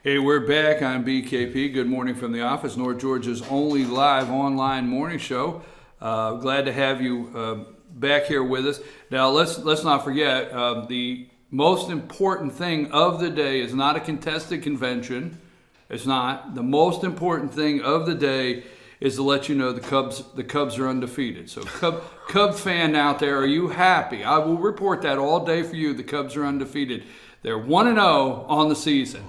Hey, we're back on BKP. Good morning from the office, North Georgia's only live online morning show. Glad to have you back here with us. Now, let's not forget the most important thing of the day is not a contested convention. It's not. The most important thing of the day is to let you know the Cubs are undefeated. So, Cub fan out there, are you happy? I will report that all day for you. The Cubs are undefeated. They're 1-0 on the season.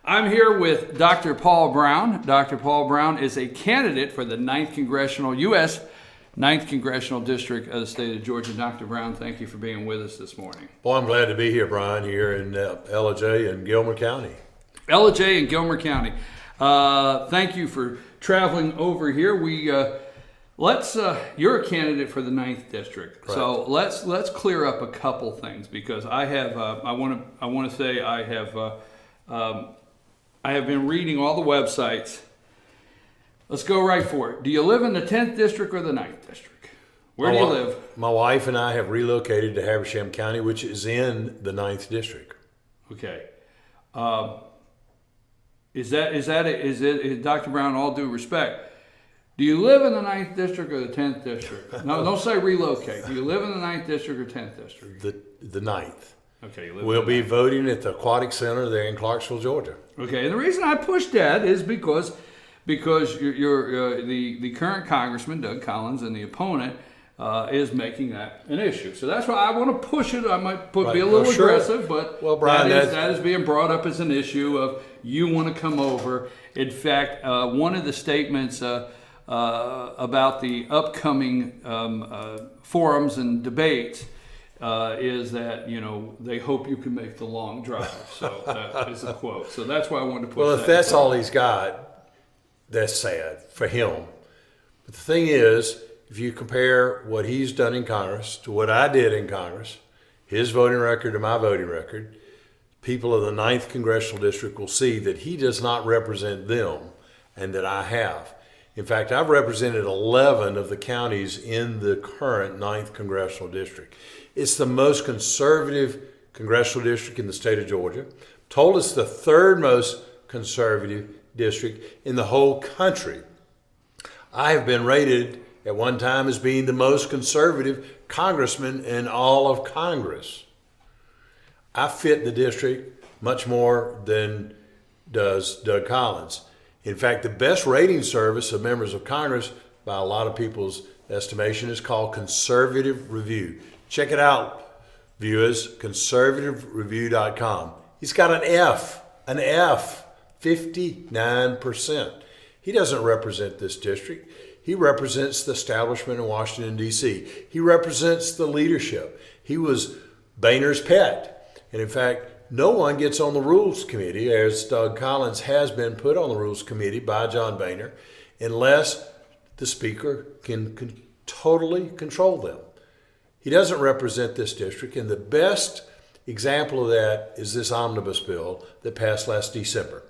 I'm here with Dr. Paul Broun. Dr. Paul Broun is a candidate for the 9th U.S. 9th Congressional District of the state of Georgia. Dr. Broun, thank you for being with us this morning. Well, I'm glad to be here, Brian, here in LJ and Gilmer County. LJ and Gilmer County. Thank you for traveling over here. You're a candidate for the 9th District. Correct. So let's clear up a couple things because I want to say I have been reading all the websites. Let's go right for it. Do you live in the 10th District or the 9th District? Where do you live? My wife and I have relocated to Habersham County, which is in the 9th District. Okay. Is it, Dr. Brown, all due respect, do you live in the 9th District or the 10th District? No, don't say relocate. Do you live in the 9th District or 10th District? The 9th. Okay. We'll be voting at the Aquatic Center there in Clarksville, Georgia. Okay, and the reason I pushed that is because you're the current Congressman, Doug Collins, and the opponent is making that an issue. So that's why I want to push it. I might be a little aggressive, but Brian, that is being brought up as an issue of you want to come over. In fact, one of the statements about the upcoming forums and debates is that, they hope you can make the long drive. So that is a quote. So that's why I wanted to push that. Well, if that's all he's got, that's sad for him. But the thing is, if you compare what he's done in Congress to what I did in Congress, his voting record to my voting record, people of the 9th Congressional District will see that he does not represent them and that I have. In fact, I've represented 11 of the counties in the current 9th Congressional District. It's the most conservative congressional district in the state of Georgia. Told us the third most conservative district in the whole country. I have been rated at one time as being the most conservative congressman in all of Congress. I fit the district much more than does Doug Collins. In fact, the best rating service of members of Congress, by a lot of people's estimation, is called Conservative Review. Check it out, viewers, conservativereview.com. He's got an F, 59%. He doesn't represent this district. He represents the establishment in Washington, D.C. He represents the leadership. He was Boehner's pet. And in fact, no one gets on the Rules Committee, as Doug Collins has been put on the Rules Committee by John Boehner, unless the Speaker can totally control them. He doesn't represent this district, and the best example of that is this omnibus bill that passed last December.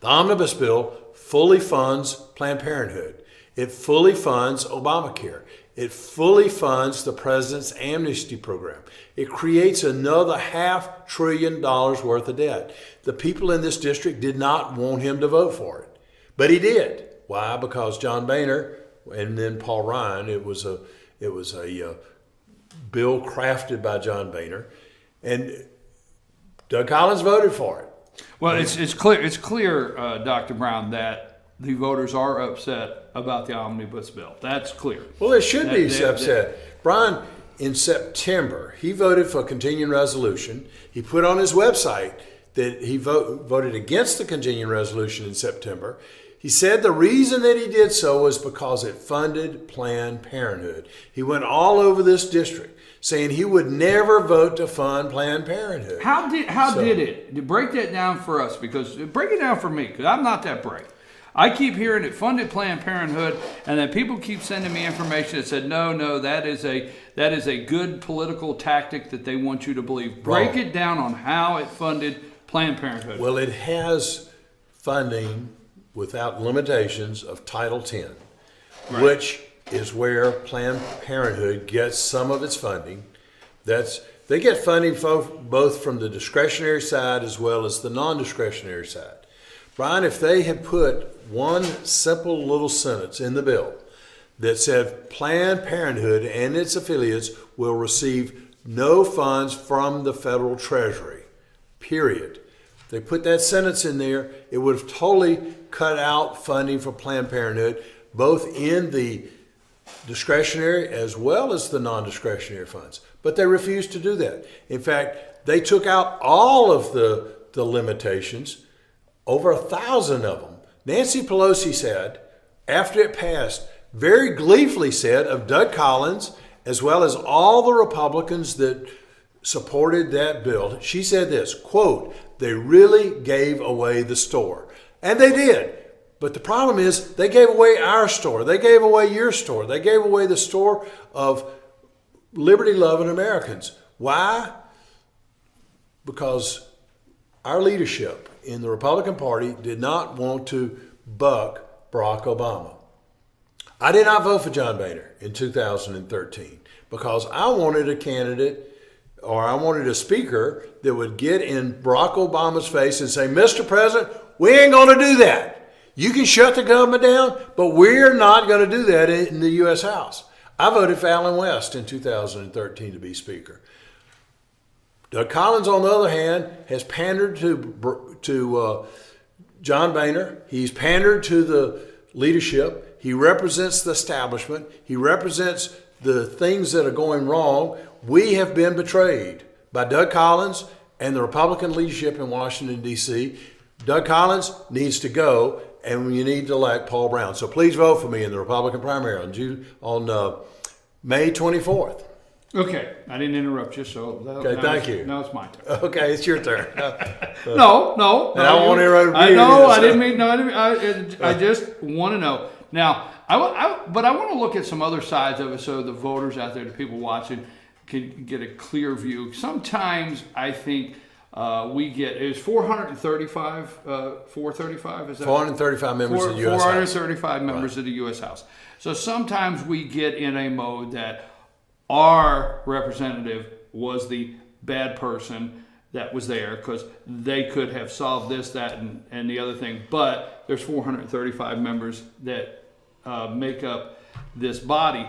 The omnibus bill fully funds Planned Parenthood. It fully funds Obamacare. It fully funds the president's amnesty program. It creates another $500 billion worth of debt. The people in this district did not want him to vote for it, but he did. Why? Because John Boehner and then Paul Broun. It was a bill crafted by John Boehner, and Doug Collins voted for it. Well, it's clear, Dr. Brown, that the voters are upset about the omnibus bill. That's clear. Well, they should be upset. Brian, in September, he voted for a continuing resolution. He put on his website that he voted against the continuing resolution in September. He said the reason that he did so was because it funded Planned Parenthood. He went all over this district saying he would never vote to fund Planned Parenthood. How did it? Break that down for us, because break it down for me, because I'm not that bright. I keep hearing it funded Planned Parenthood, and then people keep sending me information that said, no, that is a good political tactic that they want you to believe. Break it down on how it funded Planned Parenthood. Well, it has funding without limitations of Title X, right, which is where Planned Parenthood gets some of its funding. That's They get funding both from the discretionary side as well as the non-discretionary side. Brian, if they had put one simple little sentence in the bill that said Planned Parenthood and its affiliates will receive no funds from the federal treasury, period. They put that sentence in there, it would have totally cut out funding for Planned Parenthood, both in the discretionary as well as the non-discretionary funds. But they refused to do that. In fact, they took out all of the limitations, over 1,000 of them. Nancy Pelosi said, after it passed, very gleefully said of Doug Collins, as well as all the Republicans that supported that bill, she said this, quote, they really gave away the store. And they did. But the problem is they gave away our store. They gave away your store. They gave away the store of liberty-loving Americans. Why? Because our leadership in the Republican Party did not want to buck Barack Obama. I did not vote for John Boehner in 2013 because I wanted a candidate or I wanted a speaker that would get in Barack Obama's face and say, Mr. President, we ain't going to do that. You can shut the government down, but we're not going to do that in the U.S. House. I voted for Allen West in 2013 to be Speaker. Doug Collins, on the other hand, has pandered to John Boehner. He's pandered to the leadership. He represents the establishment. He represents the things that are going wrong. We have been betrayed by Doug Collins and the Republican leadership in Washington, D.C. Doug Collins needs to go, and you need to elect Paul Broun. So please vote for me in the Republican primary on May 24th. Okay, I didn't interrupt you, so thank you. Now it's my turn. Okay, it's your turn. No. And I want to interrupt you. I know. I didn't mean. No, I just want to know. Now, but I want to look at some other sides of it, so the voters out there, the people watching, can get a clear view. Sometimes I think we get is 435. 435 is that 435 members of the U.S. House. 435 members of the U.S. House. So sometimes we get in a mode that our representative was the bad person that was there because they could have solved this, that, and the other thing. But there's 435 members that make up this body.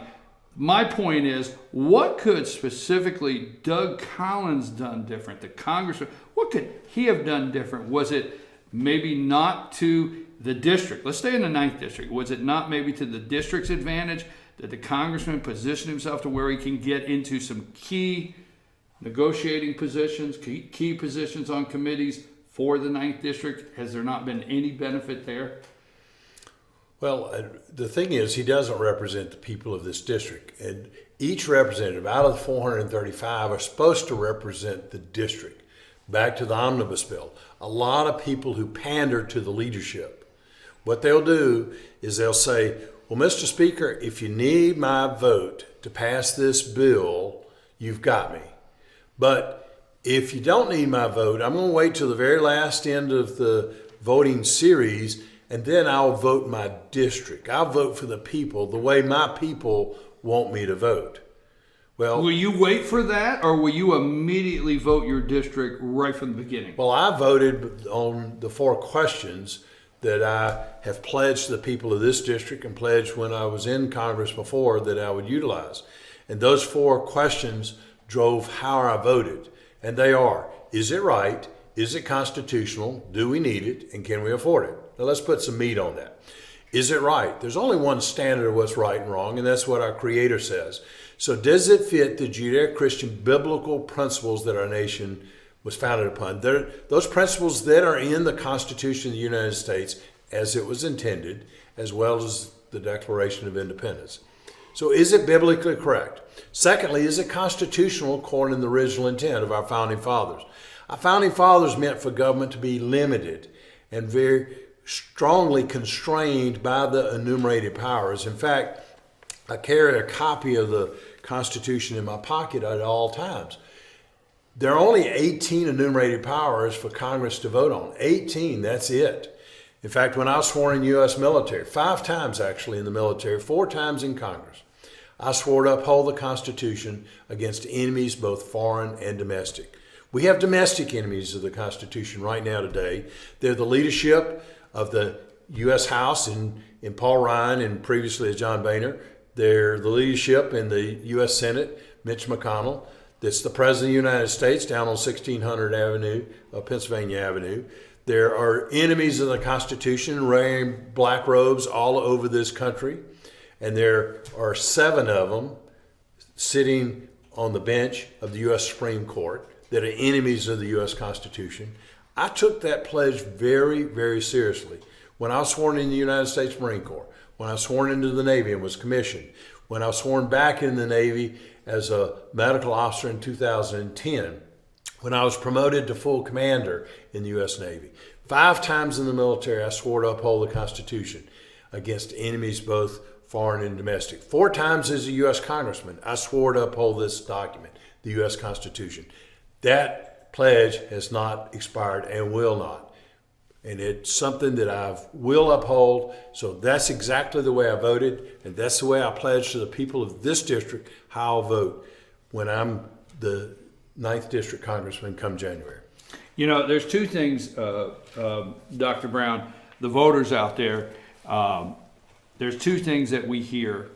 My point is, what could specifically Doug Collins done different? The congressman, what could he have done different? Was it maybe not to the district? Let's stay in the 9th district. Was it not maybe to the district's advantage that the congressman positioned himself to where he can get into some key negotiating positions, key positions on committees for the 9th district? Has there not been any benefit there? Well, the thing is, he doesn't represent the people of this district. And each representative out of the 435 are supposed to represent the district. Back to the omnibus bill. A lot of people who pander to the leadership, what they'll do is they'll say, well, Mr. Speaker, if you need my vote to pass this bill, you've got me. But if you don't need my vote, I'm going to wait till the very last end of the voting series, and then I'll vote my district. I'll vote for the people the way my people want me to vote. Well, will you wait for that, or will you immediately vote your district right from the beginning? Well, I voted on the 4 questions that I have pledged to the people of this district and pledged when I was in Congress before that I would utilize. And those 4 questions drove how I voted. And they are, is it right? Is it constitutional? Do we need it? And can we afford it? Now let's put some meat on that. Is it right? There's only one standard of what's right and wrong, and that's what our Creator says. So does it fit the Judeo-Christian biblical principles that our nation was founded upon? Those principles that are in the Constitution of the United States as it was intended, as well as the Declaration of Independence. So is it biblically correct? Secondly, is it constitutional according to the original intent of our founding fathers? Our founding fathers meant for government to be limited and very strongly constrained by the enumerated powers. In fact, I carry a copy of the Constitution in my pocket at all times. There are only 18 enumerated powers for Congress to vote on. 18, that's it. In fact, when I was sworn in U.S. military, 5 times actually in the military, 4 times in Congress, I swore to uphold the Constitution against enemies both foreign and domestic. We have domestic enemies of the Constitution right now today. They're the leadership of the U.S. House in Paul Broun and previously as John Boehner. They're the leadership in the U.S. Senate, Mitch McConnell. That's the President of the United States down on 1600 Avenue, Pennsylvania Avenue. There are enemies of the Constitution wearing black robes all over this country. And there are 7 of them sitting on the bench of the U.S. Supreme Court that are enemies of the U.S. Constitution. I took that pledge very, very seriously. When I was sworn in the United States Marine Corps, when I was sworn into the Navy and was commissioned, when I was sworn back in the Navy as a medical officer in 2010, when I was promoted to full commander in the U.S. Navy. 5 times in the military, I swore to uphold the Constitution against enemies both foreign and domestic. 4 times as a U.S. Congressman, I swore to uphold this document, the U.S. Constitution. That pledge has not expired and will not. And it's something that I will uphold. So that's exactly the way I voted. And that's the way I pledge to the people of this district how I'll vote when I'm the 9th District Congressman come January. You know, there's 2 things, Dr. Brown, the voters out there, there's 2 things that we hear.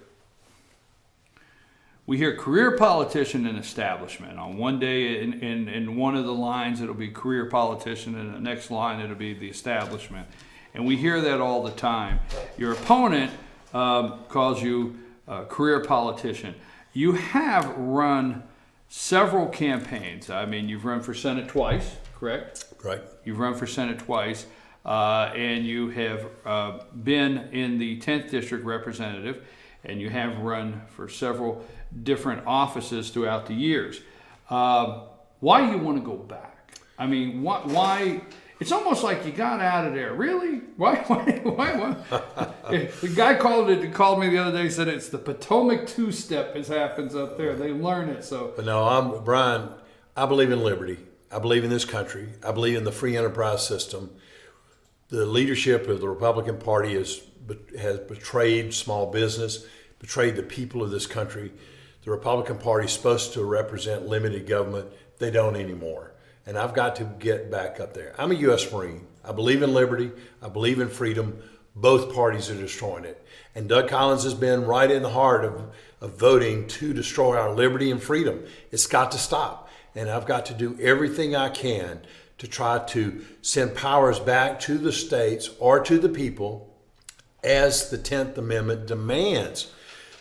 We hear career politician and establishment. On one day, in one of the lines, it'll be career politician, and the next line, it'll be the establishment. And we hear that all the time. Your opponent calls you a career politician. You have run several campaigns. I mean, you've run for Senate twice, correct? Right. You've run for Senate twice, and you have been in the 10th District Representative, and you have run for several different offices throughout the years. Why do you want to go back? I mean, why? It's almost like you got out of there. Really? Why? The guy called me the other day and said it's the Potomac two-step as happens up there. They learn it. So. But no, Brian, I believe in liberty. I believe in this country. I believe in the free enterprise system. The leadership of the Republican Party has betrayed small business, betrayed the people of this country. The Republican Party is supposed to represent limited government. They don't anymore. And I've got to get back up there. I'm a U.S. Marine. I believe in liberty. I believe in freedom. Both parties are destroying it. And Doug Collins has been right in the heart of voting to destroy our liberty and freedom. It's got to stop. And I've got to do everything I can to try to send powers back to the states or to the people as the 10th Amendment demands.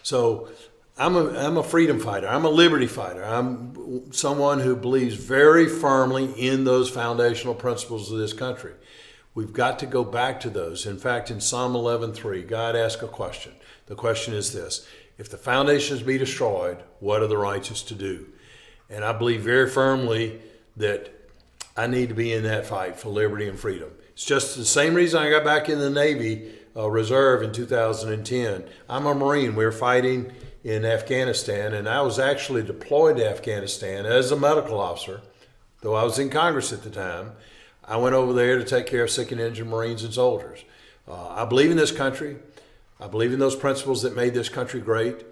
So I'm a freedom fighter. I'm a liberty fighter. I'm someone who believes very firmly in those foundational principles of this country. We've got to go back to those. In fact, in Psalm 11:3, God asked a question. The question is this: if the foundations be destroyed, what are the righteous to do? And I believe very firmly that I need to be in that fight for liberty and freedom. It's just the same reason I got back in the Navy Reserve in 2010. I'm a Marine. We were fighting in Afghanistan, and I was actually deployed to Afghanistan as a medical officer, though I was in Congress at the time. I went over there to take care of sick and injured Marines and soldiers. I believe in this country. I believe in those principles that made this country great,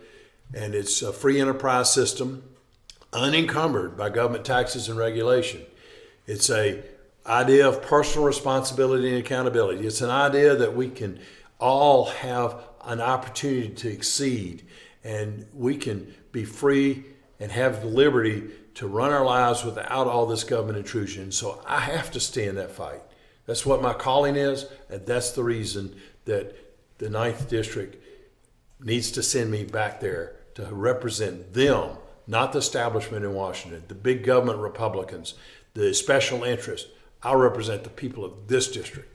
and it's a free enterprise system, unencumbered by government taxes and regulation. It's an idea of personal responsibility and accountability. It's an idea that we can all have an opportunity to exceed, and we can be free and have the liberty to run our lives without all this government intrusion. So I have to stay in that fight. That's what my calling is, and that's the reason that the 9th District needs to send me back there to represent them, not the establishment in Washington, the big government Republicans, the special interest. I'll represent the people of this district.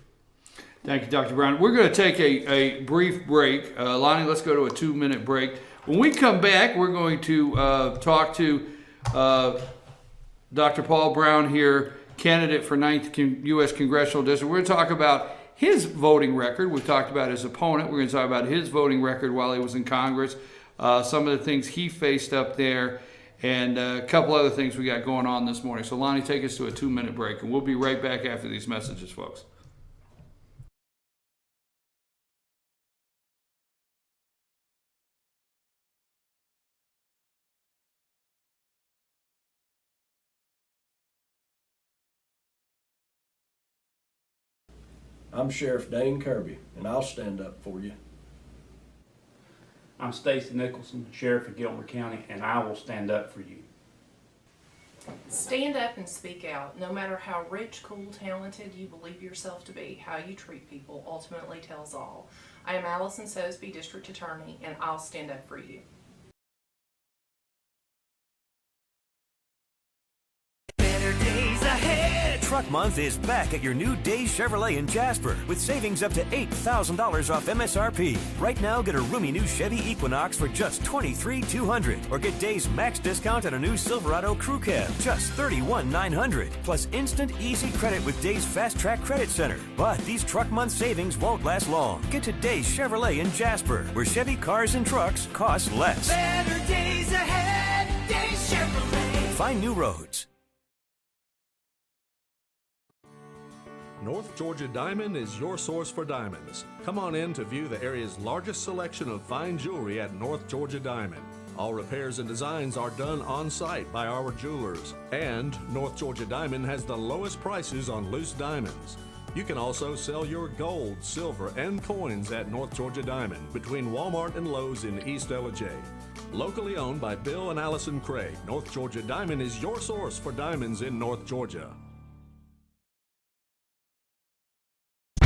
Thank you, Dr. Brown. We're going to take a brief break. Lonnie, let's go to a 2-minute break. When we come back, we're going to talk to Dr. Paul Broun here, candidate for 9th U.S. Congressional District. We're going to talk about his voting record. We've talked about his opponent. We're going to talk about his voting record while he was in Congress, some of the things he faced up there, and a couple other things we got going on this morning. So, Lonnie, take us to a 2-minute break, and we'll be right back after these messages, folks. I'm Sheriff Dane Kirby, and I'll stand up for you. I'm Stacy Nicholson, Sheriff of Gilmer County, and I will stand up for you. Stand up and speak out. No matter how rich, cool, talented you believe yourself to be, how you treat people ultimately tells all. I am Allison Sosby, District Attorney, and I'll stand up for you. Better days ahead. Truck Month is back at your new Days Chevrolet in Jasper with savings up to $8,000 off MSRP. Right now, get a roomy new Chevy Equinox for just $23,200, or get Days max discount on a new Silverado Crew Cab, just $31,900, plus instant easy credit with Days Fast Track Credit Center. But these Truck Month savings won't last long. Get to Days Chevrolet in Jasper, where Chevy cars and trucks cost less. Better days ahead, Days Chevrolet. Find new roads. North Georgia Diamond is your source for diamonds. Come on in to view the area's largest selection of fine jewelry at North Georgia Diamond. All repairs and designs are done on site by our jewelers. And North Georgia Diamond has the lowest prices on loose diamonds. You can also sell your gold, silver, and coins at North Georgia Diamond between Walmart and Lowe's in East Ellijay. Locally owned by Bill and Allison Craig, North Georgia Diamond is your source for diamonds in North Georgia.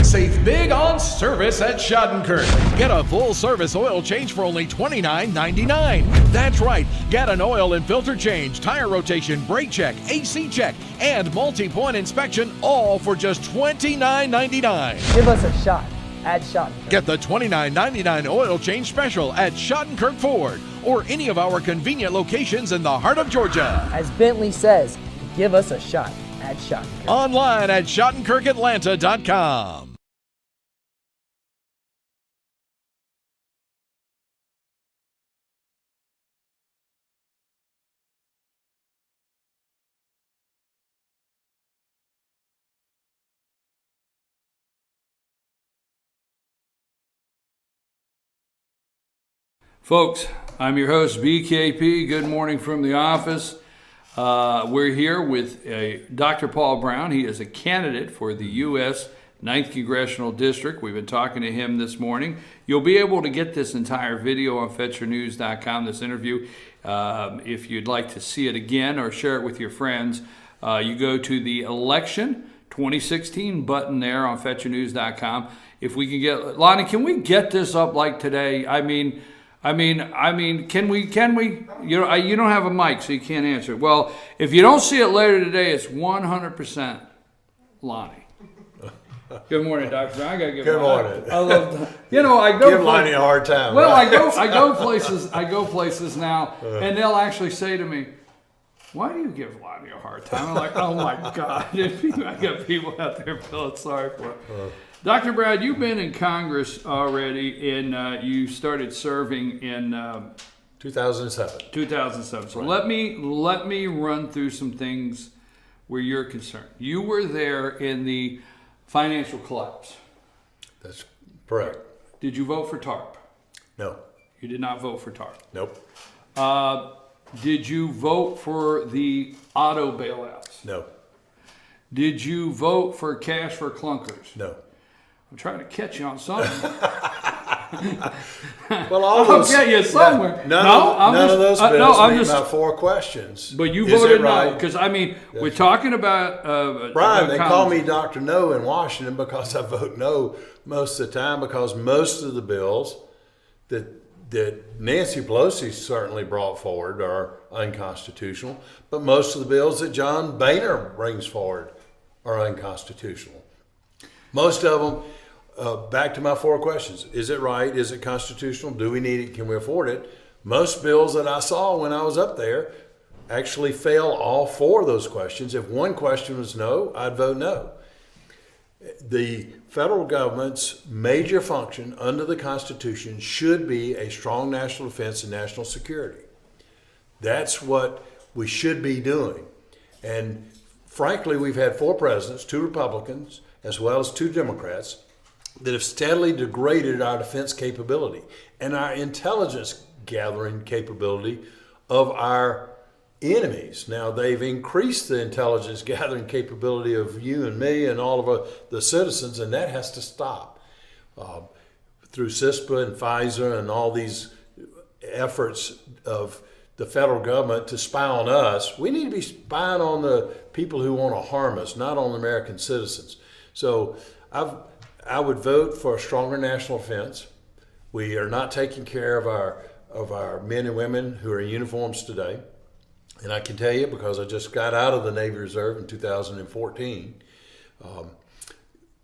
Save big on service at Schadenkirk. Get a full-service oil change for only $29.99. That's right. Get an oil and filter change, tire rotation, brake check, AC check, and multi-point inspection, all for just $29.99. Give us a shot at Schadenkirk. Get the $29.99 oil change special at Schadenkirk Ford or any of our convenient locations in the heart of Georgia. As Bentley says, give us a shot at Schadenkirk. Online at SchadenkirkAtlanta.com. Folks, I'm your host, BKP. Good morning from the office. We're here with Dr. Paul Broun. He is a candidate for the U.S. 9th Congressional District. We've been talking to him this morning. You'll be able to get this entire video on FetcherNews.com, this interview. If you'd like to see it again or share it with your friends, you go to the Election 2016 button there on FetcherNews.com. If we can get, Lonnie, can we get this up like today? I mean, can we? You know, you don't have a mic, so you can't answer. Well, if you don't see it later today, it's 100% Lonnie. Good morning, Dr. Brown. I gotta give. Good morning. I love. You know, I go. Give Lonnie a hard time. Well, right? I go places now, and they'll actually say to me, "Why do you give Lonnie a hard time?" I'm like, "Oh my God!" I got people out there feeling sorry for it. Dr. Brown, you've been in Congress already, and you started serving in 2007. 2007. So Right. let me run through some things where you're concerned. You were there in the financial collapse. That's correct. Did you vote for TARP? No. You did not vote for TARP. Nope. Did you vote for the auto bailouts? No. Did you vote for cash for clunkers? No. I'm trying to catch you on something. Well, all those. I'll get you somewhere. None of those bills I'm meet just. my 4 questions. But you Is it voted no, right? because I mean, we're talking about. Brian, they call Congress. me Dr. No in Washington because I vote no most of the time, because most of the bills that Nancy Pelosi certainly brought forward are unconstitutional, but most of the bills that John Boehner brings forward are unconstitutional. Most of them, back to my 4 questions. Is it right? Is it constitutional? Do we need it? Can we afford it? Most bills that I saw when I was up there actually fail all 4 of those questions. If one question was no, I'd vote no. The federal government's major function under the Constitution should be a strong national defense and national security. That's what we should be doing. And frankly, we've had 4 presidents, 2 Republicans, as well as 2 Democrats, that have steadily degraded our defense capability and our intelligence gathering capability of our enemies. Now, they've increased the intelligence gathering capability of you and me and all of the citizens, and that has to stop. Through CISPA and Pfizer and all these efforts of the federal government to spy on us, we need to be spying on the people who want to harm us, not on American citizens. So I would vote for a stronger national defense. We are not taking care of our men and women who are in uniforms today. And I can tell you, because I just got out of the Navy Reserve in 2014,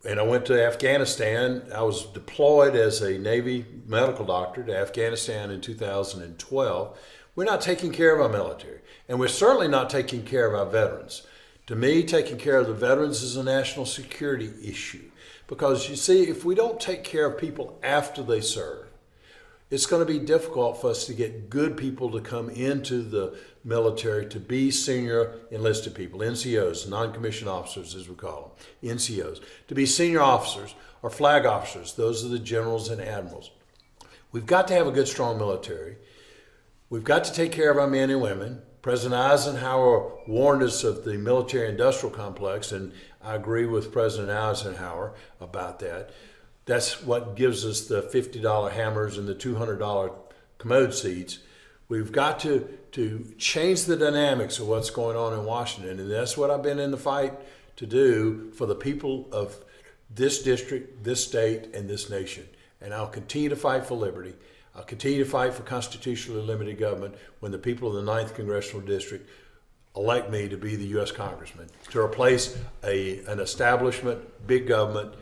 and I went to Afghanistan. I was deployed as a Navy medical doctor to Afghanistan in 2012. We're not taking care of our military, and we're certainly not taking care of our veterans. To me, taking care of the veterans is a national security issue, because you see, if we don't take care of people after they serve, it's going to be difficult for us to get good people to come into the military to be senior enlisted people, NCOs, non-commissioned officers as we call them, NCOs, to be senior officers or flag officers. Those are the generals and admirals. We've got to have a good, strong military. We've got to take care of our men and women. President Eisenhower warned us of the military-industrial complex, and I agree with President Eisenhower about that. That's what gives us the $50 hammers and the $200 commode seats. We've got to change the dynamics of what's going on in Washington, and that's what I've been in the fight to do for the people of this district, this state, and this nation. And I'll continue to fight for liberty. I'll continue to fight for constitutionally limited government when the people of the 9th Congressional District elect me to be the U.S. Congressman, to replace an establishment, big government,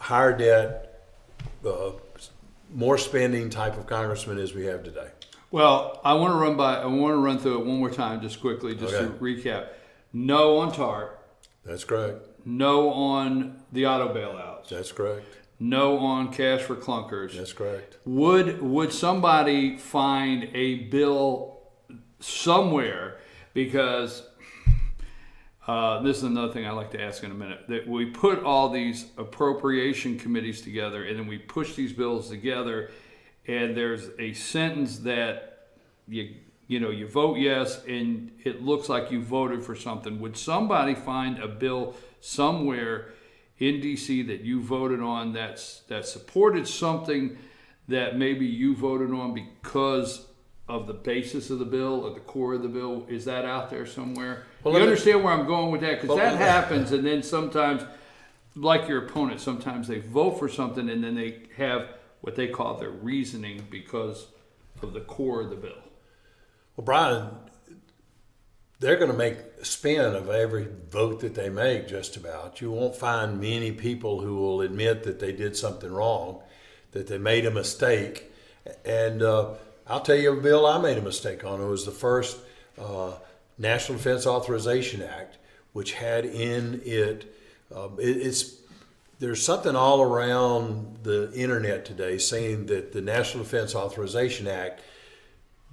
higher debt, more spending type of congressman as we have today. Well, I want to run through it one more time, just quickly, just to recap. No on TARP. That's correct. No on the auto bailouts. That's correct. No on cash for clunkers. That's correct. Would somebody find a bill somewhere, because this is another thing I'd like to ask in a minute, that we put all these appropriation committees together and then we push these bills together, and there's a sentence that you vote yes and it looks like you voted for something. Would somebody find a bill somewhere in DC that you voted on that supported something that maybe you voted on because of the basis of the bill or the core of the bill? Is that out there somewhere? Well, you understand where I'm going with that? Because that happens, and then sometimes, like your opponent, sometimes they vote for something and then they have what they call their reasoning because of the core of the bill. Well, Brian, they're going to make a spin of every vote that they make, just about. You won't find many people who will admit that they did something wrong, that they made a mistake. And I'll tell you a bill I made a mistake on. It was the first National Defense Authorization Act, which had in it, there's something all around the internet today saying that the National Defense Authorization Act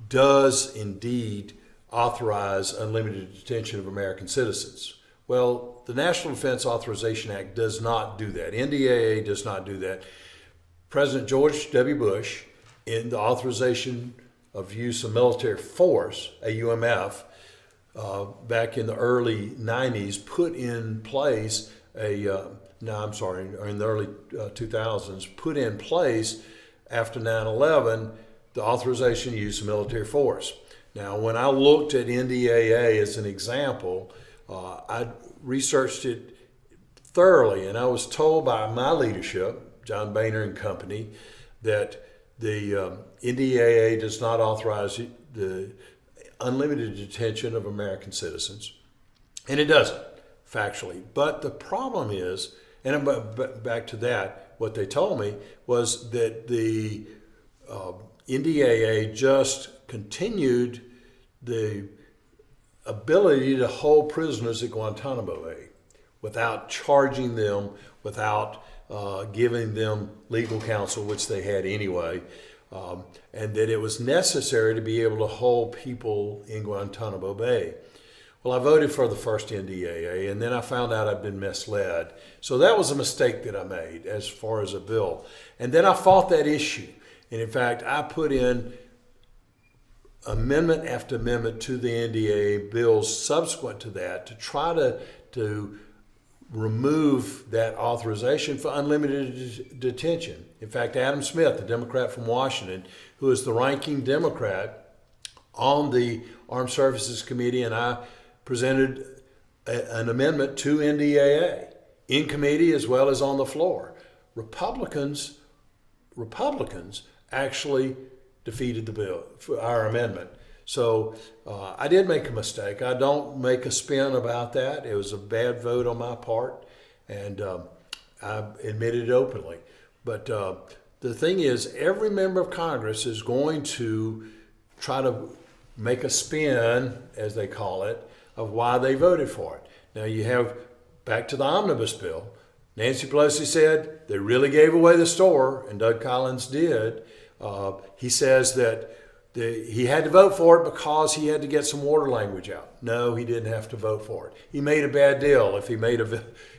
does indeed authorize unlimited detention of American citizens. Well, the National Defense Authorization Act does not do that. NDAA does not do that. President George W. Bush, in the authorization of use of military force, AUMF, back in the early 90s, put in place in the early 2000s, put in place after 9/11 the authorization of use of military force. Now, when I looked at NDAA as an example, I researched it thoroughly, and I was told by my leadership, John Boehner and company, that the NDAA does not authorize the unlimited detention of American citizens, and it doesn't, factually. But the problem is, and I'm back to that, what they told me was that the NDAA just continued the ability to hold prisoners at Guantanamo Bay without charging them, without giving them legal counsel, which they had anyway, and that it was necessary to be able to hold people in Guantanamo Bay. Well, I voted for the first NDAA, and then I found out I'd been misled. So that was a mistake that I made as far as a bill. And then I fought that issue. And in fact, I put in amendment after amendment to the NDAA bills subsequent to that to try to remove that authorization for unlimited detention. In fact, Adam Smith, the Democrat from Washington, who is the ranking Democrat on the Armed Services Committee, and I presented an amendment to NDAA in committee as well as on the floor. Republicans actually defeated the bill, for our amendment. So I did make a mistake. I don't make a spin about that. It was a bad vote on my part, and I admitted it openly. But the thing is, every member of Congress is going to try to make a spin, as they call it, of why they voted for it. Now you have, back to the omnibus bill, Nancy Pelosi said they really gave away the store, and Doug Collins did. He says that he had to vote for it because he had to get some water language out. No, he didn't have to vote for it. He made a bad deal if he made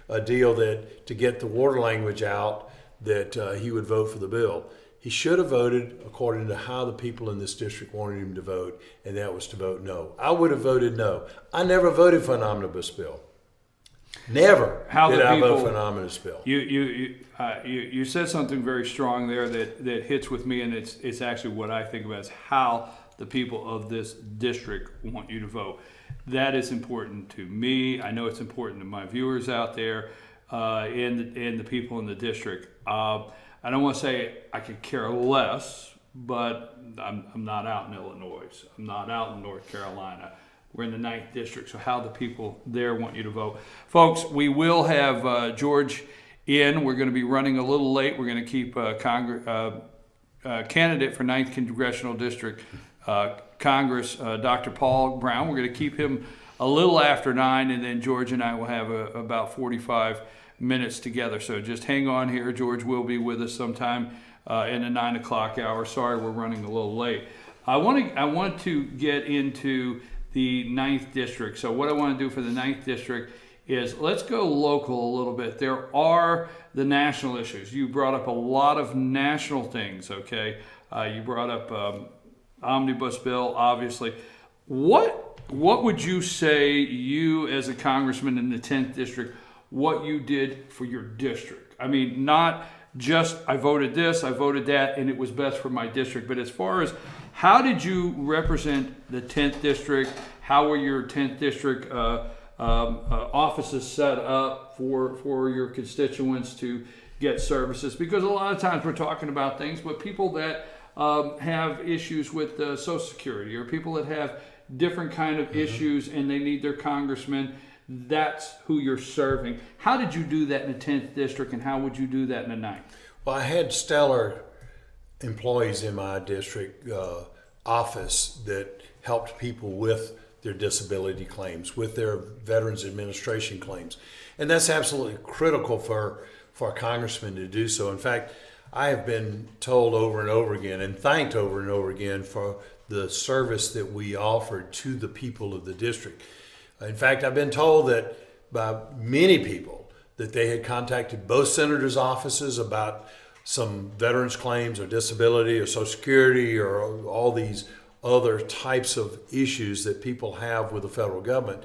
a deal that to get the water language out that he would vote for the bill. He should have voted according to how the people in this district wanted him to vote, and that was to vote no. I would have voted no. I never voted for an omnibus bill. Never did I vote for an omnibus bill. You said something very strong there that hits with me, and it's actually what I think about is how the people of this district want you to vote. That is important to me. I know it's important to my viewers out there and the people in the district. I don't want to say I could care less, but I'm not out in Illinois. I'm not out in North Carolina. We're in the 9th district, so how the people there want you to vote. Folks, we will have George in. We're going to be running a little late. We're going to keep candidate for 9th Congressional District Congress, Dr. Paul Broun. We're going to keep him a little after 9, and then George and I will have about 45 minutes together. So just hang on here. George will be with us sometime in the 9 o'clock hour. Sorry, we're running a little late. I want to get into the 9th district. So what I want to do for the 9th district is let's go local a little bit. There are the national issues. You brought up a lot of national things, okay? You brought up omnibus bill, obviously. What would you say, you as a congressman in the 10th district, what you did for your district? I mean, not just I voted this, I voted that, and it was best for my district, but as far as how did you represent the 10th district? How were your 10th district offices set up for your constituents to get services? Because a lot of times we're talking about things, but people that have issues with Social Security or people that have different kind of issues and they need their congressman, that's who you're serving. How did you do that in the 10th district, and how would you do that in the 9th? Well, I had stellar employees in my district office that helped people with their disability claims, with their Veterans Administration claims. And that's absolutely critical for a congressman to do so. In fact, I have been told over and over again and thanked over and over again for the service that we offered to the people of the district. In fact, I've been told that by many people that they had contacted both senators' offices about some veterans claims or disability or Social Security or all these other types of issues that people have with the federal government.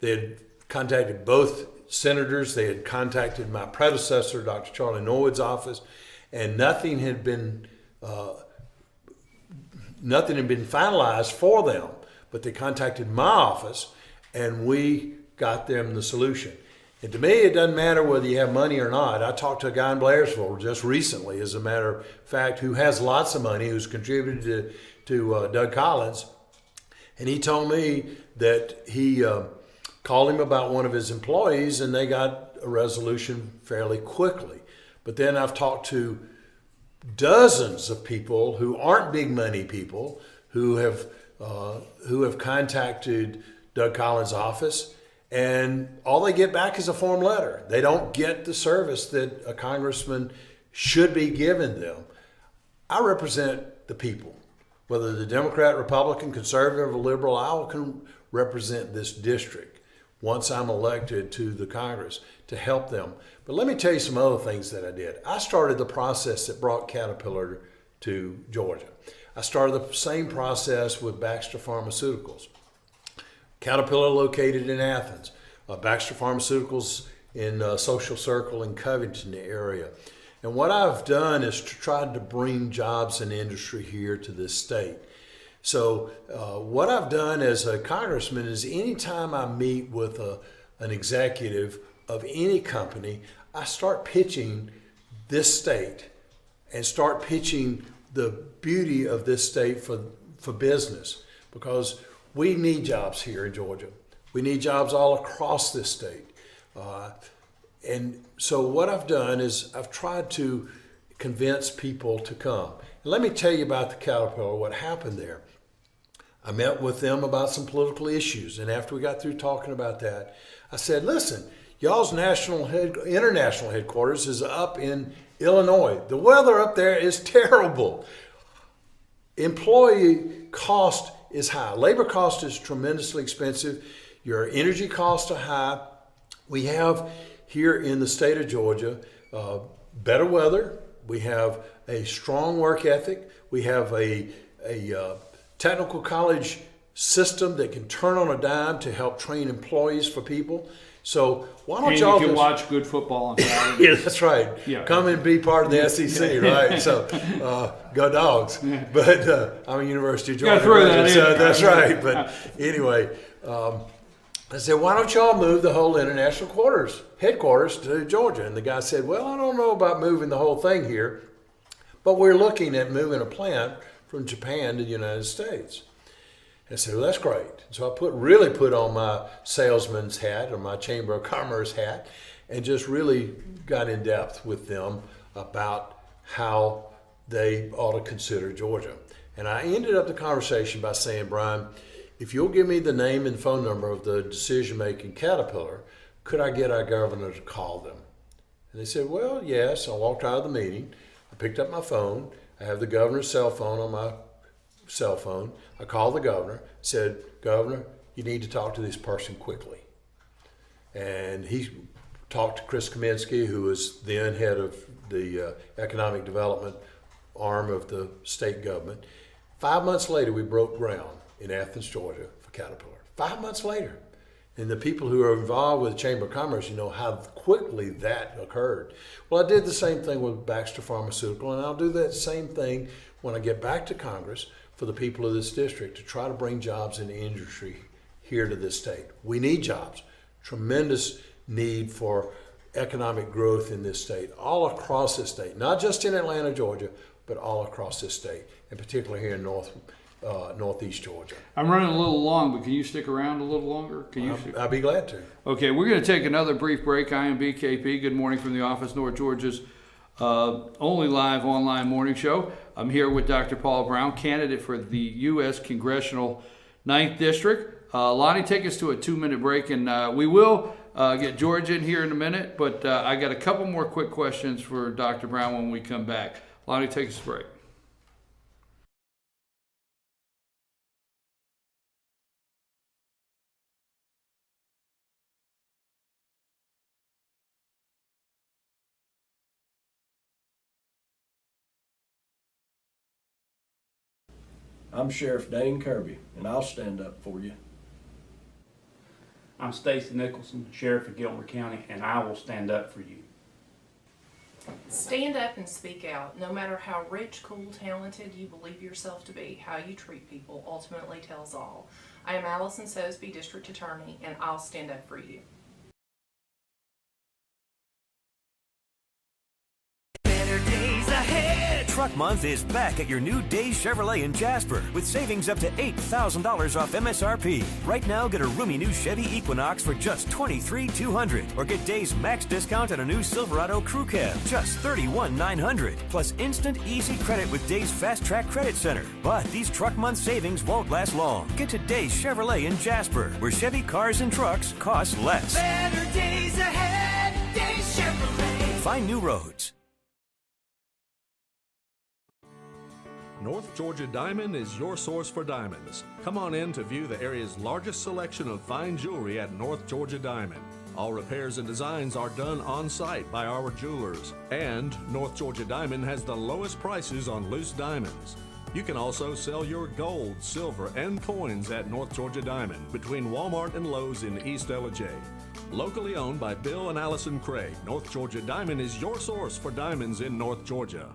They had contacted both senators. They had contacted my predecessor, Dr. Charlie Norwood's office, and nothing had been finalized for them. But they contacted my office, and we got them the solution. And to me, it doesn't matter whether you have money or not. I talked to a guy in Blairsville just recently, as a matter of fact, who has lots of money, who's contributed to Doug Collins. And he told me that he called him about one of his employees, and they got a resolution fairly quickly. But then I've talked to dozens of people who aren't big money people who have contacted Doug Collins' office, and all they get back is a form letter. They don't get the service that a congressman should be giving them. I represent the people. Whether the Democrat, Republican, Conservative, or Liberal, I can represent this district once I'm elected to the Congress to help them. But let me tell you some other things that I did. I started the process that brought Caterpillar to Georgia. I started the same process with Baxter Pharmaceuticals. Caterpillar located in Athens, Baxter Pharmaceuticals in Social Circle in Covington area. And what I've done is tried to bring jobs and industry here to this state. So what I've done as a congressman is anytime I meet with an executive of any company, I start pitching this state and start pitching the beauty of this state for business, because we need jobs here in Georgia. We need jobs all across this state. And so what I've done is I've tried to convince people to come. And let me tell you about the Caterpillar, what happened there. I met with them about some political issues, and after we got through talking about that, I said, listen, y'all's international headquarters is up in Illinois. The weather up there is terrible. Employee cost is high. Labor cost is tremendously expensive. Your energy costs are high. We have here in the state of Georgia better weather. We have a strong work ethic. We have a technical college system that can turn on a dime to help train employees for people. So why don't y'all you can watch good football on Saturday. Yeah, that's right. Yeah. Come and be part of the SEC, right? So go Dogs. But I'm a University of Georgia graduate, so that's right. But anyway, I said, why don't y'all move the whole international headquarters to Georgia? And the guy said, well, I don't know about moving the whole thing here, but we're looking at moving a plant from Japan to the United States. I said, well, that's great. So I really put on my salesman's hat or my Chamber of Commerce hat and just really got in depth with them about how they ought to consider Georgia. And I ended up the conversation by saying, Brian, if you'll give me the name and phone number of the decision-making Caterpillar, could I get our governor to call them? And they said, well, yes. I walked out of the meeting. I picked up my phone. I have the governor's cell phone on my cell phone. I called the governor, said, Governor, you need to talk to this person quickly. And he talked to Chris Kaminsky, who was then head of the economic development arm of the state government. 5 months later, we broke ground in Athens, Georgia for Caterpillar. 5 months later. And the people who are involved with the Chamber of Commerce, you know how quickly that occurred. Well, I did the same thing with Baxter Pharmaceutical, and I'll do that same thing when I get back to Congress for the people of this district to try to bring jobs and industry here to this state. We need jobs. Tremendous need for economic growth in this state, all across this state, not just in Atlanta, Georgia, but all across this state, and particularly here in Northeast Georgia. I'm running a little long, but can you stick around a little longer? I'd be glad to. Okay, we're going to take another brief break. I am BKP. Good morning from the office, North Georgia's only live online morning show. I'm here with Dr. Paul Broun, candidate for the U.S. Congressional 9th District. Lonnie, take us to a 2-minute break, and we will get George in here in a minute, but I got a couple more quick questions for Dr. Broun when we come back. Lonnie, take us a break. I'm Sheriff Dane Kirby, and I'll stand up for you. I'm Stacy Nicholson, Sheriff of Gilmer County, and I will stand up for you. Stand up and speak out. No matter how rich, cool, talented you believe yourself to be, how you treat people ultimately tells all. I am Allison Sosby, District Attorney, and I'll stand up for you. Better days ahead. Truck Month is back at your new Days Chevrolet in Jasper with savings up to $8,000 off MSRP. Right now, get a roomy new Chevy Equinox for just $23,200, or get Days max discount on a new Silverado Crew Cab, just $31,900, plus instant easy credit with Days Fast Track Credit Center. But these Truck Month savings won't last long. Get to Days Chevrolet in Jasper, where Chevy cars and trucks cost less. Better days ahead. Days Chevrolet. Find new roads. North Georgia Diamond is your source for diamonds. Come on in to view the area's largest selection of fine jewelry at North Georgia Diamond. All repairs and designs are done on site by our jewelers. And North Georgia Diamond has the lowest prices on loose diamonds. You can also sell your gold, silver, and coins at North Georgia Diamond between Walmart and Lowe's in East LJ. Locally owned by Bill and Allison Craig, North Georgia Diamond is your source for diamonds in North Georgia.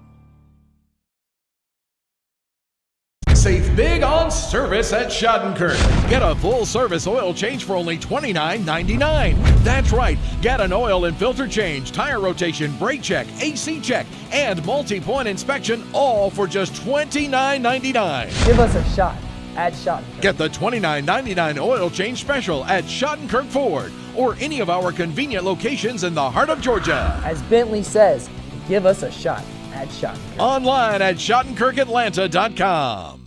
Save big on service at Schadenkirk. Get a full service oil change for only $29.99. That's right. Get an oil and filter change, tire rotation, brake check, AC check, and multi-point inspection, all for just $29.99. Give us a shot at Schadenkirk. Get the $29.99 oil change special at Schadenkirk Ford or any of our convenient locations in the heart of Georgia. As Bentley says, give us a shot at Schadenkirk. Online at SchadenkirkAtlanta.com.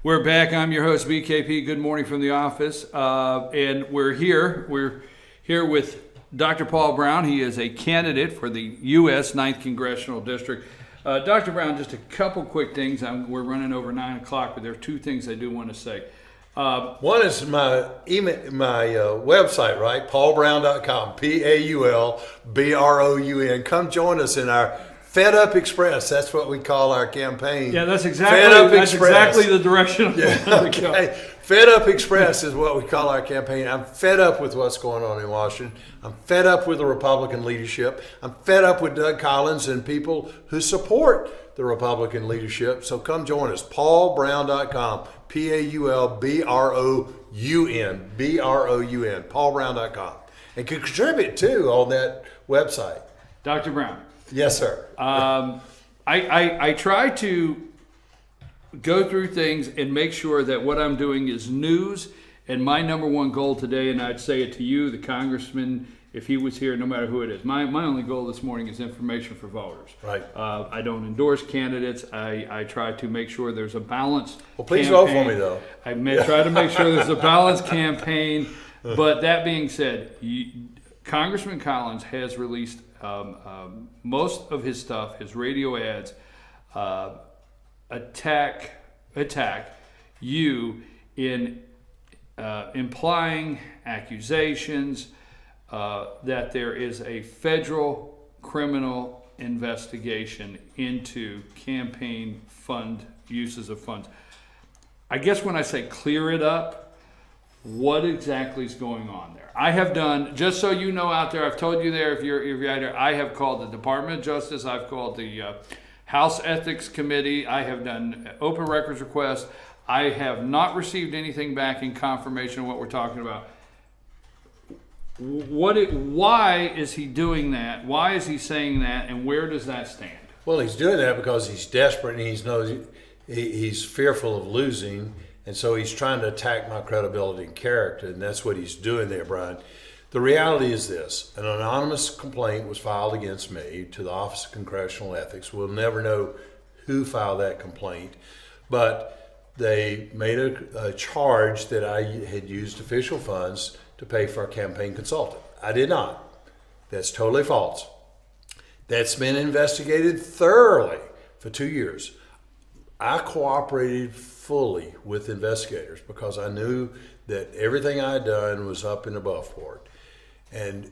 We're back. I'm your host, BKP. Good morning from the office. And we're here with Dr. Paul Broun. He is a candidate for the U.S. 9th Congressional District. Dr. Broun, just a couple quick things. We're running over 9 o'clock, but there are two things I do want to say. One is my email, my website, right? PaulBroun.com, PaulBroun. Come join us in our Fed Up Express. That's what we call our campaign. Yeah, that's exactly the direction I'm going to go. Okay. Fed Up Express is what we call our campaign. I'm fed up with what's going on in Washington. I'm fed up with the Republican leadership. I'm fed up with Doug Collins and people who support the Republican leadership. So come join us. PaulBroun.com, PaulBroun, PaulBroun.com. And can contribute too on that website. Dr. Brown. Yes, sir. I try to go through things and make sure that what I'm doing is news. And my number one goal today, and I'd say it to you, the congressman, if he was here, no matter who it is, my only goal this morning is information for voters. Right. I don't endorse candidates. I try to make sure there's a balanced Well, please campaign. vote for me, though. I try to make sure there's a balanced campaign. But that being said, Congressman Collins has released most of his stuff, his radio ads, attack you in implying accusations that there is a federal criminal investigation into campaign fund uses of funds. I guess when I say clear it up, what exactly is going on there? I have done, just so you know out there, I've told you there, if you're out there, I have called the Department of Justice, I've called the House Ethics Committee, I have done open records requests. I have not received anything back in confirmation of what we're talking about. Why is he doing that? Why is he saying that? And where does that stand? Well, he's doing that because he's desperate and he's fearful of losing. And so he's trying to attack my credibility and character, and that's what he's doing there, Brian. The reality is this. An anonymous complaint was filed against me to the Office of Congressional Ethics. We'll never know who filed that complaint, but they made a charge that I had used official funds to pay for a campaign consultant. I did not. That's totally false. That's been investigated thoroughly for 2 years. I cooperated fully with investigators because I knew that everything I had done was up and above board. And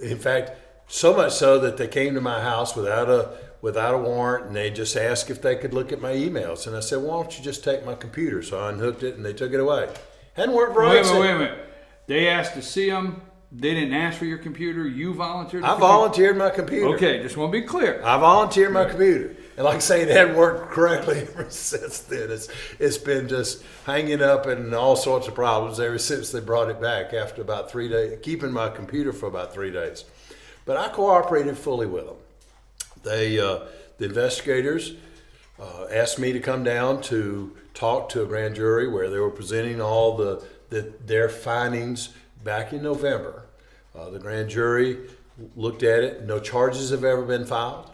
in fact, so much so that they came to my house without a warrant, and they just asked if they could look at my emails. And I said, why don't you just take my computer? So I unhooked it and they took it away. Hadn't worked for Wait a minute. They asked to see them. They didn't ask for your computer. You volunteered? I volunteered my computer. Okay, just want to be clear. I volunteered my computer. And like I say, it hadn't worked correctly ever since then. It's been just hanging up and all sorts of problems ever since they brought it back after about 3 days, keeping my computer for about 3 days. But I cooperated fully with them. The investigators asked me to come down to talk to a grand jury where they were presenting all their findings back in November. The grand jury looked at it. No charges have ever been filed.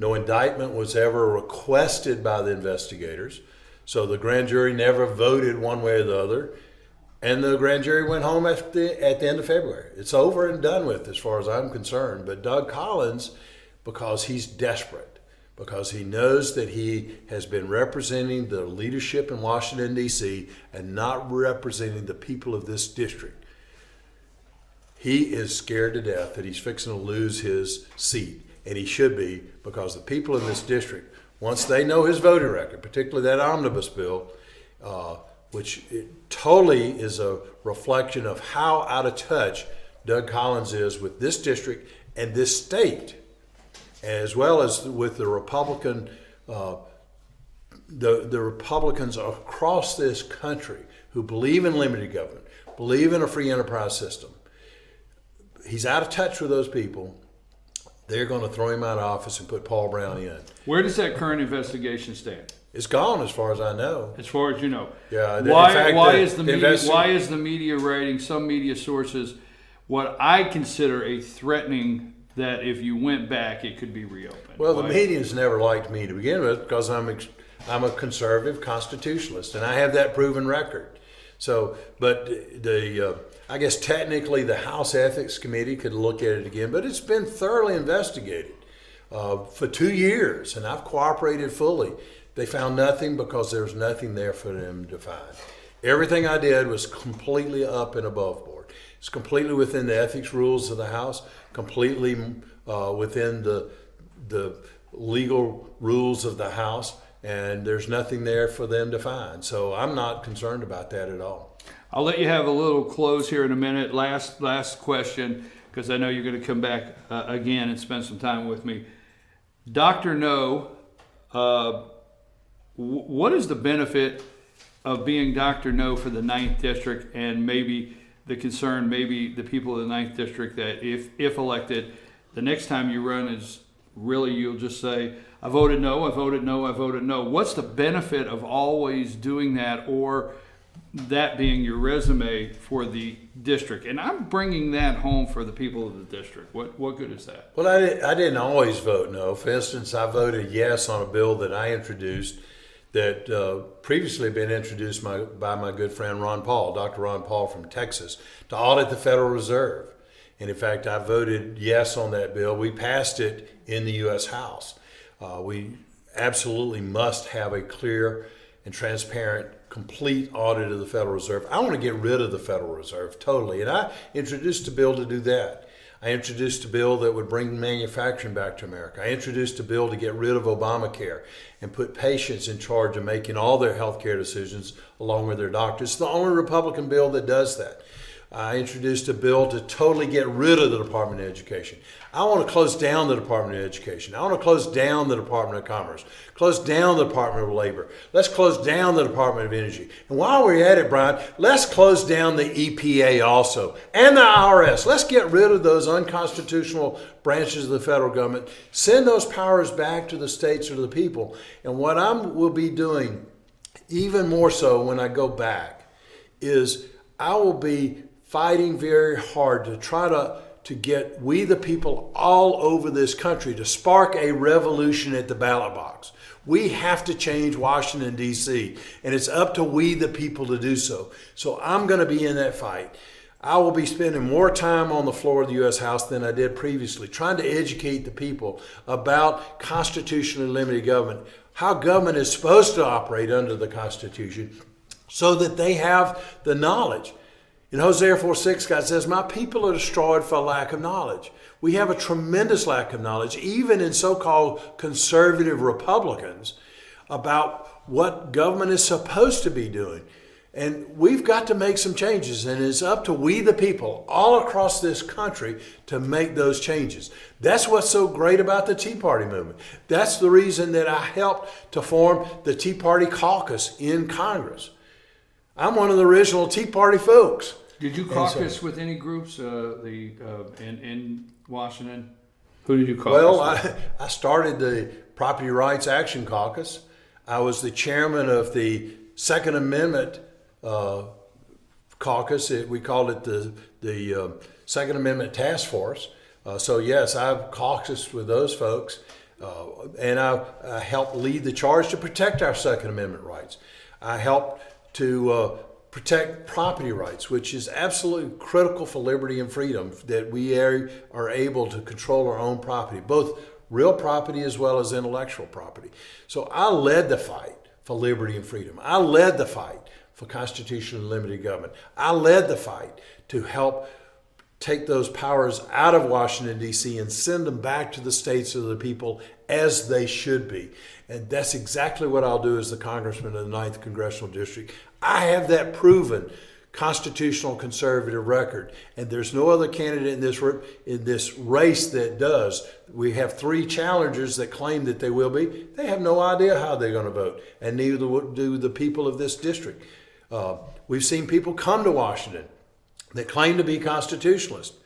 No indictment was ever requested by the investigators. So the grand jury never voted one way or the other. And the grand jury went home at the end of February. It's over and done with as far as I'm concerned. But Doug Collins, because he's desperate, because he knows that he has been representing the leadership in Washington, D.C., and not representing the people of this district, he is scared to death that he's fixing to lose his seat. And he should be, because the people in this district, once they know his voting record, particularly that omnibus bill, which it totally is a reflection of how out of touch Doug Collins is with this district and this state, as well as with the Republican, the Republicans across this country who believe in limited government, believe in a free enterprise system. He's out of touch with those people. They're going to throw him out of office and put Paul Broun in. Where does that current investigation stand? It's gone, as far as I know. As far as you know. Yeah. Why is the media writing, some media sources, what I consider a threatening that if you went back, it could be reopened? Well, the media's never liked me to begin with because I'm a conservative constitutionalist, and I have that proven record. So, but I guess technically the House Ethics Committee could look at it again, but it's been thoroughly investigated for 2 years, and I've cooperated fully. They found nothing because there was nothing there for them to find. Everything I did was completely up and above board. It's completely within the ethics rules of the House, completely within the legal rules of the House, and there's nothing there for them to find. So I'm not concerned about that at all. I'll let you have a little close here in a minute. Last question, because I know you're going to come back again and spend some time with me. Dr. No, what is the benefit of being Dr. No for the 9th District, and maybe the concern, maybe the people of the 9th District, that if elected, the next time you run is really you'll just say, I voted no, I voted no, I voted no. What's the benefit of always doing that, or that being your resume for the district? And I'm bringing that home for the people of the district. What good is that? Well, I didn't always vote no. For instance, I voted yes on a bill that I introduced that previously had been introduced by my good friend Ron Paul, Dr. Ron Paul from Texas, to audit the Federal Reserve. And in fact, I voted yes on that bill. We passed it in the U.S. House. We absolutely must have a clear and transparent, complete audit of the Federal Reserve. I want to get rid of the Federal Reserve totally. And I introduced a bill to do that. I introduced a bill that would bring manufacturing back to America. I introduced a bill to get rid of Obamacare and put patients in charge of making all their health care decisions along with their doctors. It's the only Republican bill that does that. I introduced a bill to totally get rid of the Department of Education. I want to close down the Department of Education. I want to close down the Department of Commerce, close down the Department of Labor. Let's close down the Department of Energy. And while we're at it, Brian, let's close down the EPA also and the IRS. Let's get rid of those unconstitutional branches of the federal government. Send those powers back to the states or to the people. And what I will be doing, even more so when I go back, is I will be fighting very hard to try to get we the people all over this country to spark a revolution at the ballot box. We have to change Washington, D.C., and it's up to we the people to do so. So I'm going to be in that fight. I will be spending more time on the floor of the U.S. House than I did previously, trying to educate the people about constitutionally limited government, how government is supposed to operate under the Constitution, so that they have the knowledge. In Hosea 4:6, God says, my people are destroyed for lack of knowledge. We have a tremendous lack of knowledge, even in so-called conservative Republicans, about what government is supposed to be doing. And we've got to make some changes, and it's up to we the people all across this country to make those changes. That's what's so great about the Tea Party movement. That's the reason that I helped to form the Tea Party caucus in Congress. I'm one of the original Tea Party folks. Did you caucus with any groups in Washington? Who did you caucus with? I started the Property Rights Action Caucus. I was the chairman of the Second Amendment caucus. We called it the Second Amendment Task Force. So yes, I've caucused with those folks, and I helped lead the charge to protect our Second Amendment rights. I helped to protect property rights, which is absolutely critical for liberty and freedom, that we are able to control our own property, both real property as well as intellectual property. So I led the fight for liberty and freedom. I led the fight for constitutional and limited government. I led the fight to help take those powers out of Washington, D.C. and send them back to the states or the people as they should be. And that's exactly what I'll do as the congressman of the 9th Congressional District. I have that proven constitutional conservative record, and there's no other candidate in this race that does. We have 3 challengers that claim that they will be. They have no idea how they're going to vote, and neither do the people of this district. We've seen people come to Washington that claim to be constitutionalists,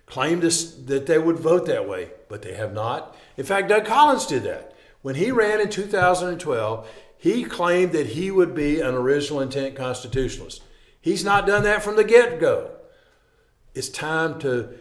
claimed that they would vote that way, but they have not. In fact, Doug Collins did that. When he ran in 2012, he claimed that he would be an original intent constitutionalist. He's not done that from the get-go. It's time to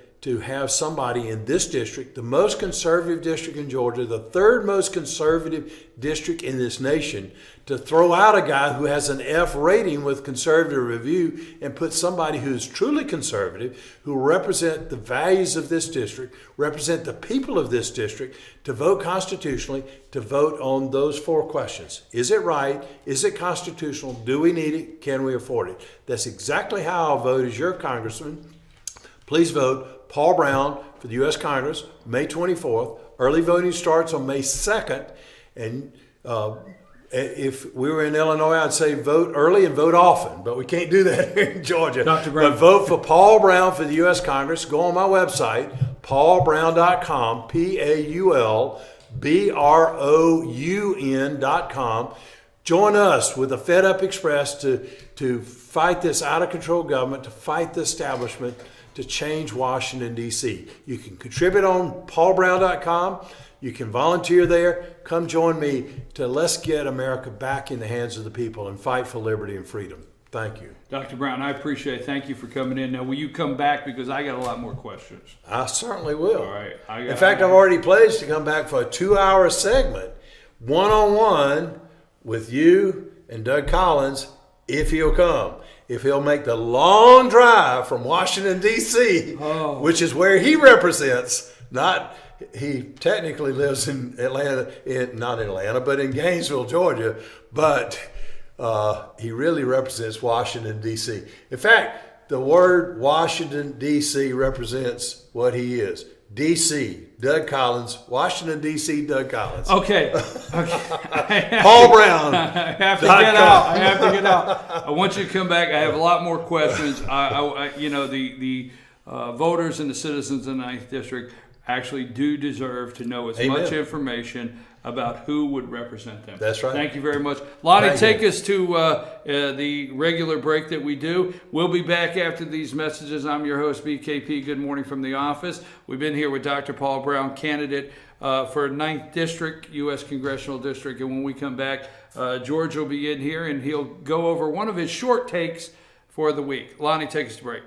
have somebody in this district, the most conservative district in Georgia, the 3rd most conservative district in this nation, to throw out a guy who has an F rating with conservative review and put somebody who's truly conservative, who represent the values of this district, represent the people of this district, to vote constitutionally, to vote on those 4 questions. Is it right? Is it constitutional? Do we need it? Can we afford it? That's exactly how I'll vote as your congressman. Please vote Paul Broun for the U.S. Congress, May 24th. Early voting starts on May 2nd. And if we were in Illinois, I'd say vote early and vote often. But we can't do that here in Georgia. Dr. Brown. But vote for Paul Broun for the U.S. Congress. Go on my website, paulbroun.com, PaulBroun.com. Join us with the Fed Up Express to fight this out-of-control government, to fight the establishment, to change Washington, D.C. You can contribute on paulbroun.com. You can volunteer there. Come join me to let's get America back in the hands of the people and fight for liberty and freedom. Thank you. Dr. Brown, I appreciate it. Thank you for coming in. Now, will you come back? Because I got a lot more questions. I certainly will. All right. In fact, I've already pledged to come back for a 2-hour segment, one-on-one with you and Doug Collins, if he'll come. If he'll make the long drive from Washington, D.C., which is where he represents, he technically lives in Atlanta, not in Atlanta, but in Gainesville, Georgia, but he really represents Washington, D.C. In fact, the word Washington, D.C. represents what he is. D.C., Doug Collins, Washington, D.C., Doug Collins. Okay. Paul Brown. I have to get out. I want you to come back. I have a lot more questions. The voters and the citizens in the 9th District actually do deserve to know as much information about who would represent them. That's right. Thank you very much. Lonnie, take us to the regular break that we do. We'll be back after these messages. I'm your host, BKP. Good morning from the office. We've been here with Dr. Paul Broun, candidate for 9th District, U.S. Congressional District. And when we come back, George will be in here and he'll go over one of his short takes for the week. Lonnie, take us to break.